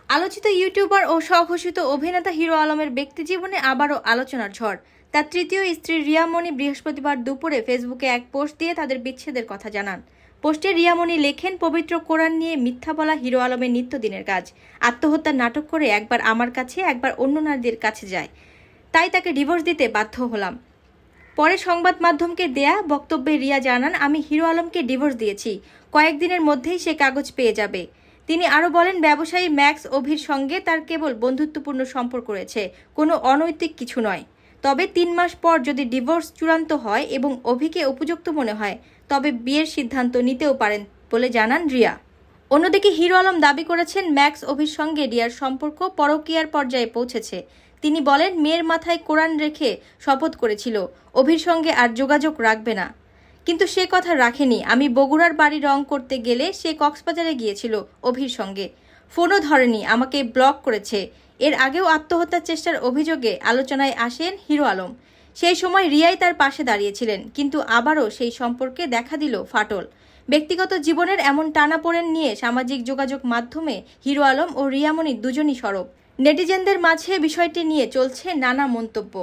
আলোচিত ইউটিউবার ও স্বঘোষিত অভিনেতা হিরো আলমের ব্যক্তিজীবনে আবারও আলোচনার ঝড়। তার তৃতীয় স্ত্রী রিয়া মনি বৃহস্পতিবার দুপুরে ফেসবুকে এক পোস্ট দিয়ে তাদের বিচ্ছেদের কথা জানান। পোস্টে রিয়া মনি লেখেন, পবিত্র কোরআন নিয়ে মিথ্যা বলা হিরো আলমের নিত্যদিনের কাজ। আত্মহত্যার নাটক করে একবার আমার কাছে একবার অন্য নারীদের কাছে যায়, তাই তাকে ডিভোর্স দিতে বাধ্য হলাম। পরে সংবাদ মাধ্যমকে দেয়া বক্তব্যে রিয়া জানান, আমি হিরো আলমকে ডিভোর্স দিয়েছি, কয়েকদিনের মধ্যেই সে কাগজ পেয়ে যাবে। তিনি আরও বলেন, ব্যবসায়ী ম্যাক্স অভির সঙ্গে তার কেবল বন্ধুত্বপূর্ণ সম্পর্ক রয়েছে, কোনো অনৈতিক কিছু নয়। তবে 3 মাস পর যদি ডিভোর্স চূড়ান্ত হয় এবং অভিকে উপযুক্ত মনে হয়, তবে বিয়ের সিদ্ধান্ত নিতেও পারেন বলে জানান রিয়া। অন্যদিকে হিরো আলম দাবি করেছেন, ম্যাক্স অভির সঙ্গে রিয়ার সম্পর্ক পরকীয়ার পর্যায়ে পৌঁছেছে। তিনি বলেন, মেয়ের মাথায় কোরআন রেখে শপথ করেছিল অভির সঙ্গে আর যোগাযোগ রাখবে না, কিন্তু সে কথা রাখেনি। আমি বগুড়ার বাড়ি রং করতে গেলে সে কক্সবাজারে গিয়েছিল অভির সঙ্গে, ফোনও ধরেনি, আমাকে ব্লক করেছে। এর আগেও আত্মহত্যার চেষ্টার অভিযোগে আলোচনায় আসেন হিরো আলম। সেই সময় রিয়াই তার পাশে দাঁড়িয়েছিলেন, কিন্তু আবারও সেই সম্পর্কে দেখা দিল ফাটল। ব্যক্তিগত জীবনের এমন টানাপোড়েন নিয়ে সামাজিক যোগাযোগ মাধ্যমে হিরো আলম ও রিয়া মনি দুজনই সরব। নেটিজেনদের মাঝে বিষয়টি নিয়ে চলছে নানা মন্তব্য।